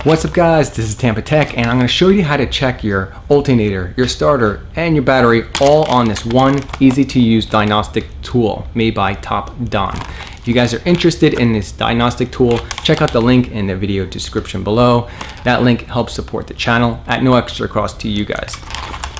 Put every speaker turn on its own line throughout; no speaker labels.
What's up guys, this is Tampa Tech and I'm going to show you how to check your alternator, your starter, and your battery all on this one easy to use diagnostic tool made by Top Don. If you guys are interested in this diagnostic tool, check out the link in the video description below. That link helps support the channel at no extra cost to you guys.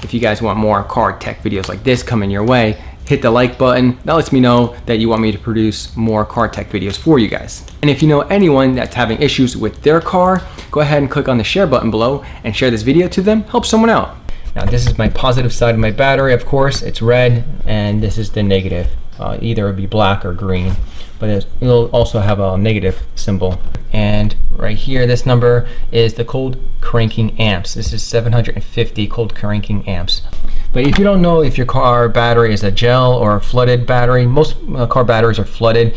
If you guys want more car tech videos like this coming your way, hit the like button. That lets me know that you want me to produce more car tech videos for you guys. And if you know anyone that's having issues with their car, go ahead and click on the share button below and share this video to them. Help someone out. Now this is my positive side of my battery, of course. It's red, and this is the negative. Either it'll be black or green, but it'll also have a negative symbol. And right here, this number is the cold cranking amps. This is 750 cold cranking amps. But if you don't know if your car battery is a gel or a flooded battery, most car batteries are flooded.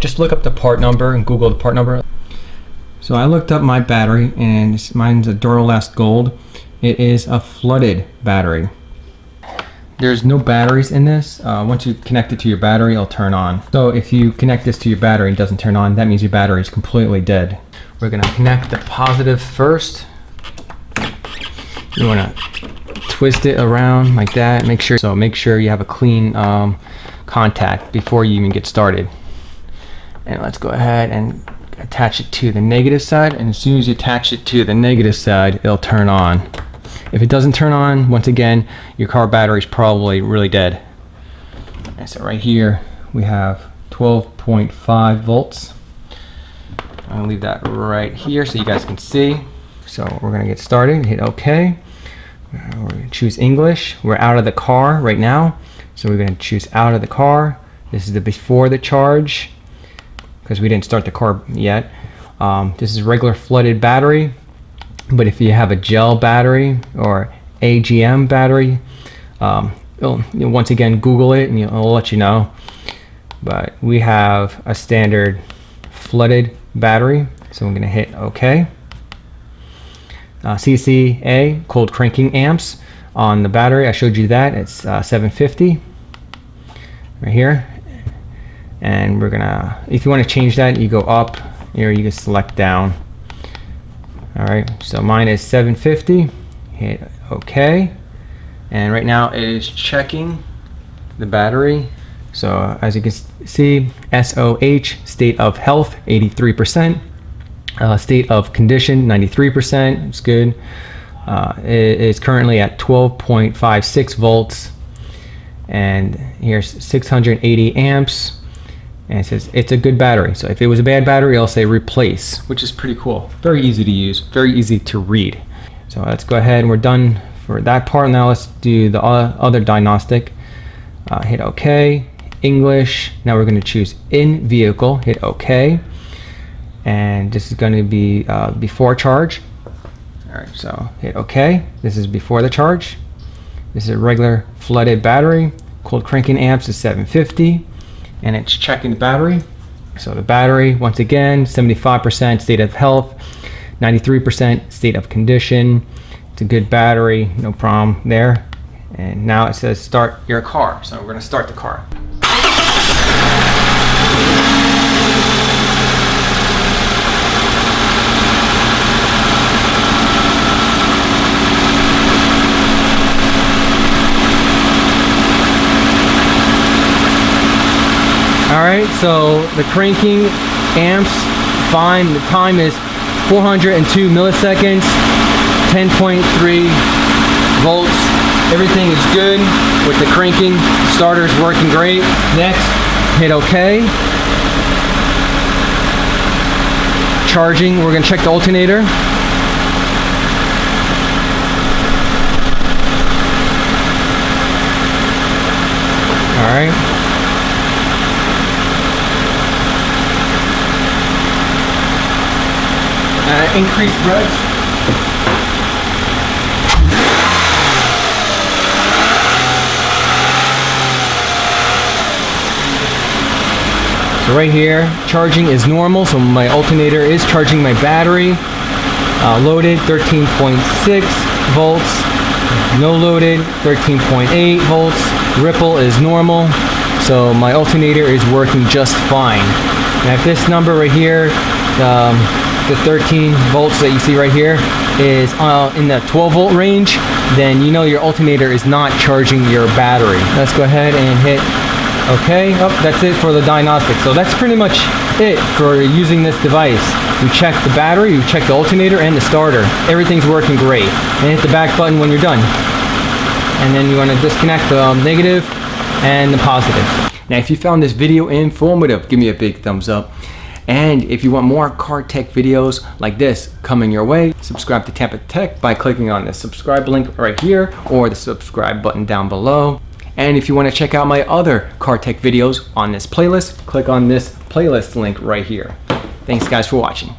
Just look up the part number and Google the part number. So I looked up my battery and mine's a Duralast Gold. It is a flooded battery. There's no batteries in this. Once you connect it to your battery, it'll turn on. So if you connect this to your battery and it doesn't turn on, that means your battery is completely dead. We're gonna connect the positive first. You wanna twist it around like that. Make sure you have a clean contact before you even get started. And let's go ahead and attach it to the negative side. And as soon as you attach it to the negative side, it'll turn on. If it doesn't turn on, once again, your car battery is probably really dead. And so right here, we have 12.5 volts. I'll leave that right here so you guys can see. So we're gonna get started, hit OK. We're gonna choose English. We're out of the car right now. So we're gonna choose out of the car. This is the before the charge, because we didn't start the car yet. This is regular flooded battery. But if you have a gel battery or AGM battery, once again, Google it and it'll let you know. But we have a standard flooded battery, so I'm gonna hit OK. CCA, cold cranking amps on the battery. I showed you that, it's 750 right here. And we're gonna, if you want to change that, you go up here, you can select down. All right, so mine is 750, hit OK. And right now it is checking the battery. So as you can see, SOH, state of health, 83%. State of condition, 93%, it's good. It is currently at 12.56 volts. And here's 680 amps. And it says it's a good battery. So if it was a bad battery, I'll say replace, which is pretty cool. Very easy to use, very easy to read. So let's go ahead and we're done for that part. Now let's do the other diagnostic. Hit OK, English. Now we're going to choose in vehicle, hit OK. And this is going to be before charge. All right, so hit OK. This is before the charge. This is a regular flooded battery. Cold cranking amps is 750. And it's checking the battery. So the battery, once again, 75% state of health, 93% state of condition. It's a good battery, no problem there. And now it says start your car. So we're gonna start the car. Alright, so the cranking amps, fine. The time is 402 milliseconds, 10.3 volts. Everything is good with the cranking. Starter's working great. Next, hit OK. Charging, we're going to check the alternator. Alright. Increased revs. So right here, charging is normal, so my alternator is charging my battery. Loaded 13.6 volts. No loaded 13.8 volts. Ripple is normal, so my alternator is working just fine. And at this number right here, the 13 volts that you see right here is in the 12 volt range, then you know your alternator is not charging your battery. Let's go ahead and hit OK. Oh, that's it for the diagnostic. So that's pretty much it for using this device. You check the battery, you check the alternator and the starter. Everything's working great. And hit the back button when you're done. And then you want to disconnect the negative and the positive. Now if you found this video informative, give me a big thumbs up. And if you want more car tech videos like this coming your way, subscribe to Tampa Tech by clicking on the subscribe link right here or the subscribe button down below. And if you want to check out my other car tech videos on this playlist, click on this playlist link right here. Thanks guys for watching.